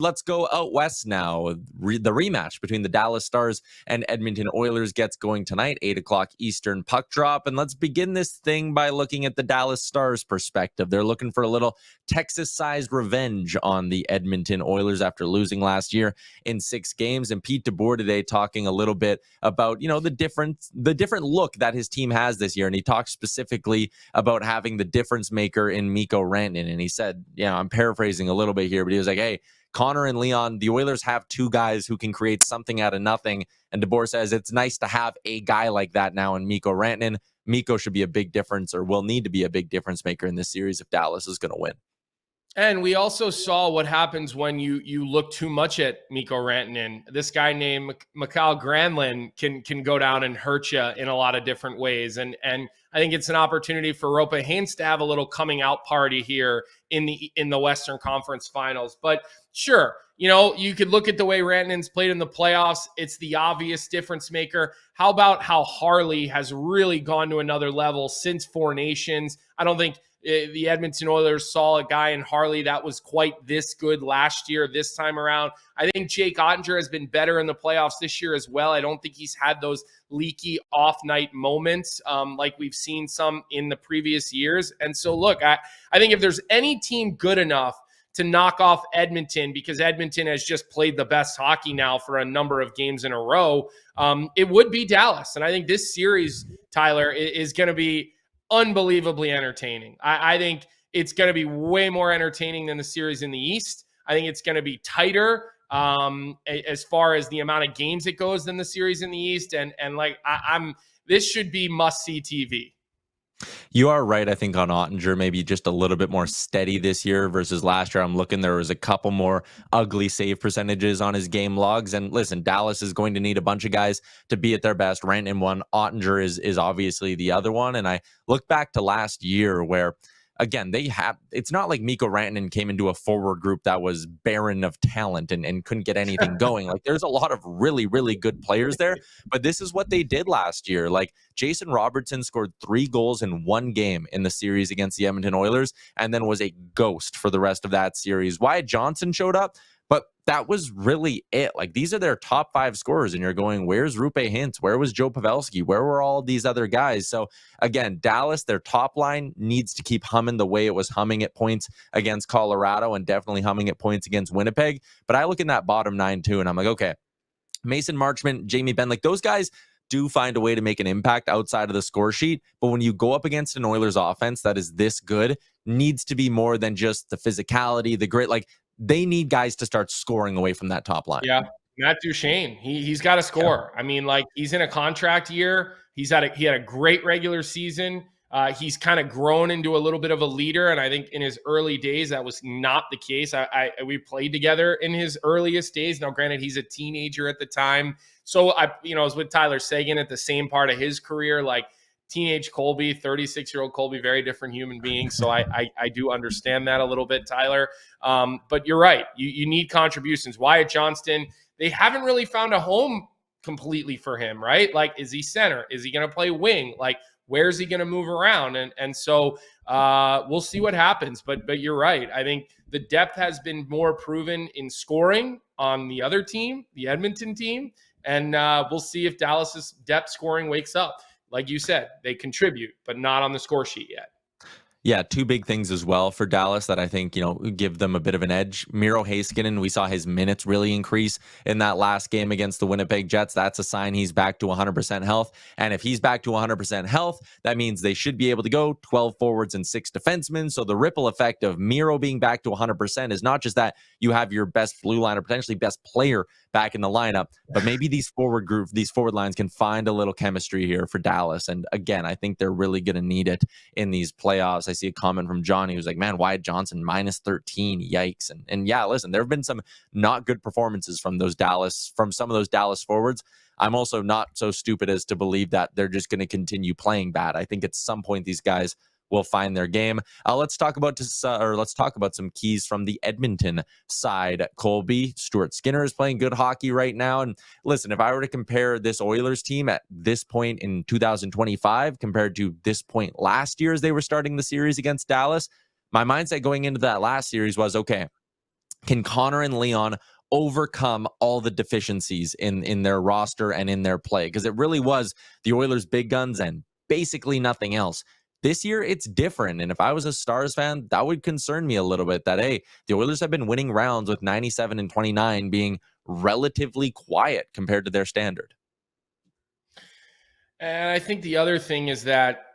Let's go out west now. The rematch between the Dallas Stars and Edmonton Oilers gets going tonight, 8 o'clock Eastern puck drop. And let's begin this thing by looking at the Dallas Stars perspective. They're looking for a little Texas-sized revenge on the Edmonton Oilers after losing last year in 6 games. And Pete DeBoer today talking a little bit about, the different look that his team has this year. And he talked specifically about having the difference maker in Mikko Rantanen. And he said, I'm paraphrasing a little bit here, but he was like, hey, Connor and Leon, the Oilers have 2 guys who can create something out of nothing. And DeBoer says it's nice to have a guy like that now in Mikko Rantanen. Mikko should be a big difference, or will need to be a big difference maker in this series if Dallas is going to win. And we also saw what happens when you look too much at Mikko Rantanen. This guy named Mikael Granlund can go down and hurt you in a lot of different ways. And I think it's an opportunity for Roope Hintz to have a little coming out party here in the Western Conference Finals. But sure, you could look at the way Rantanen's played in the playoffs. It's the obvious difference maker. How about how Harley has really gone to another level since 4 Nations? I don't think the Edmonton Oilers saw a guy in Harley that was quite this good last year, this time around. I think Jake Ottinger has been better in the playoffs this year as well. I don't think he's had those leaky off-night moments like we've seen some in the previous years. And so, look, I think if there's any team good enough to knock off Edmonton, because Edmonton has just played the best hockey now for a number of games in a row, it would be Dallas. And I think this series, Tyler, is going to be unbelievably entertaining. I think it's going to be way more entertaining than the series in the East. I think it's going to be tighter as far as the amount of games it goes than the series in the East. And this should be must-see TV. You are right, I think, on Ottinger, maybe just a little bit more steady this year versus last year. I'm looking, there was a couple more ugly save percentages on his game logs. And listen, Dallas is going to need a bunch of guys to be at their best. Rantanen one, Ottinger is obviously the other one. And I look back to last year where, again, it's not like Mikko Rantanen came into a forward group that was barren of talent and couldn't get anything going. Like, there's a lot of really, really good players there, but this is what they did last year. Like, Jason Robertson scored 3 goals in 1 game in the series against the Edmonton Oilers and then was a ghost for the rest of that series. Wyatt Johnston showed up, but that was really it. Like, these are their top 5 scorers, and you're going, where's Roope Hintz? Where was Joe Pavelski? Where were all these other guys? So, again, Dallas, their top line needs to keep humming the way it was humming at points against Colorado and definitely humming at points against Winnipeg. But I look in that bottom 9, too, and I'm like, okay, Mason Marchment, Jamie Benn, like, those guys do find a way to make an impact outside of the score sheet. But when you go up against an Oilers offense that is this good, needs to be more than just the physicality, the grit. Like, they need guys to start scoring away from that top line. Yeah, Matt Duchene, he's got to score. Yeah. I mean, like, he's in a contract year. He had a great regular season. He's kind of grown into a little bit of a leader, and I think in his early days that was not the case. We played together in his earliest days. Now, granted, he's a teenager at the time, so I was with Tyler Seguin at the same part of his career, like. Teenage Colby, 36-year-old Colby, very different human being. So I do understand that a little bit, Tyler. But you're right. You need contributions. Wyatt Johnston, they haven't really found a home completely for him, right? Like, is he center? Is he going to play wing? Like, where's he going to move around? And so we'll see what happens. But you're right. I think the depth has been more proven in scoring on the other team, the Edmonton team. And we'll see if Dallas's depth scoring wakes up. Like you said, they contribute, but not on the score sheet yet. Yeah, 2 big things as well for Dallas that I think, give them a bit of an edge. Miro Heiskanen, we saw his minutes really increase in that last game against the Winnipeg Jets. That's a sign he's back to 100% health. And if he's back to 100% health, that means they should be able to go 12 forwards and 6 defensemen. So the ripple effect of Miro being back to 100% is not just that you have your best blue line or potentially best player back in the lineup, but maybe these forward lines can find a little chemistry here for Dallas. And again, I think they're really going to need it in these playoffs. I see a comment from Johnny who's like, man, Wyatt Johnston -13, yikes. And yeah, listen, there have been some not good performances from some of those Dallas forwards. I'm also not so stupid as to believe that they're just going to continue playing bad. I think at some point these guys will find their game. Let's talk about some keys from the Edmonton side. Colby, Stuart Skinner is playing good hockey right now. And listen, if I were to compare this Oilers team at this point in 2025 compared to this point last year as they were starting the series against Dallas, my mindset going into that last series was, okay, Can Connor and Leon overcome all the deficiencies in their roster and in their play? Because it really was the Oilers' big guns and basically nothing else. This year, it's different. And if I was a Stars fan, that would concern me a little bit that, hey, the Oilers have been winning rounds with 97 and 29 being relatively quiet compared to their standard. And I think the other thing is that,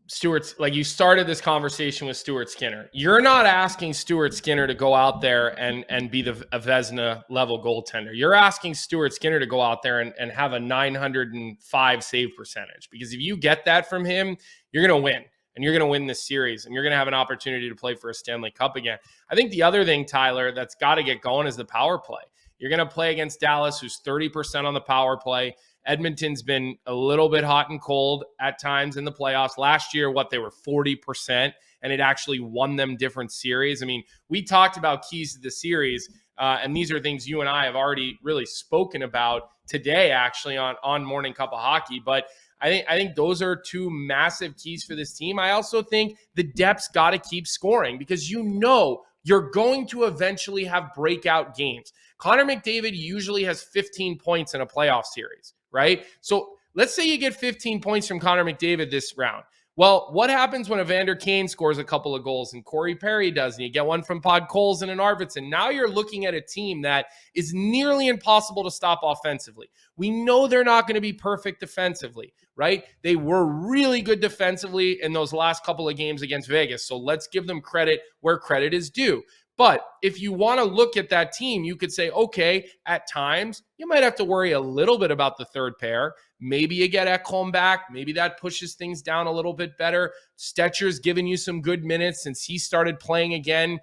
Stuart's, like, you started this conversation with Stuart Skinner. You're not asking Stuart Skinner to go out there and be a Vezina level goaltender. You're asking Stuart Skinner to go out there and have a 905 save percentage, because if you get that from him, you're going to win, and you're going to win this series, and you're going to have an opportunity to play for a Stanley Cup again. I think the other thing, Tyler, that's got to get going is the power play. You're going to play against Dallas, who's 30% on the power play. Edmonton's been a little bit hot and cold at times in the playoffs. Last year, they were 40%, and it actually won them different series. I mean, we talked about keys to the series, and these are things you and I have already really spoken about today, actually, on Morning Cup of Hockey. But I think those are two massive keys for this team. I also think the depth's got to keep scoring, because you're going to eventually have breakout games. Connor McDavid usually has 15 points in a playoff series, right? So let's say you get 15 points from Connor McDavid this round. Well, what happens when Evander Kane scores a couple of goals and Corey Perry does, and you get one from Podkolzin and Arvidsson? Now you're looking at a team that is nearly impossible to stop offensively. We know they're not going to be perfect defensively, right? They were really good defensively in those last couple of games against Vegas, so let's give them credit where credit is due. But if you want to look at that team, you could say, okay, at times you might have to worry a little bit about the third pair. Maybe you get Ekholm back. Maybe that pushes things down a little bit better. Stetcher's given you some good minutes since he started playing again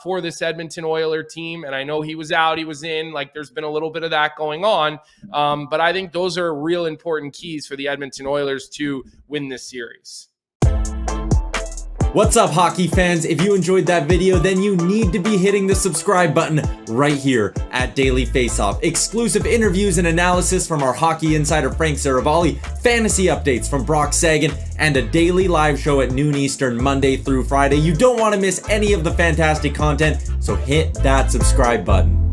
for this Edmonton Oiler team. And I know he was out, he was in. Like, there's been a little bit of that going on. But I think those are real important keys for the Edmonton Oilers to win this series. What's up, hockey fans? If you enjoyed that video, then you need to be hitting the subscribe button right here at Daily Faceoff. Exclusive interviews and analysis from our hockey insider Frank Saravalli, fantasy updates from Brock Sagan, and a daily live show at noon Eastern, Monday through Friday. You don't want to miss any of the fantastic content, so hit that subscribe button.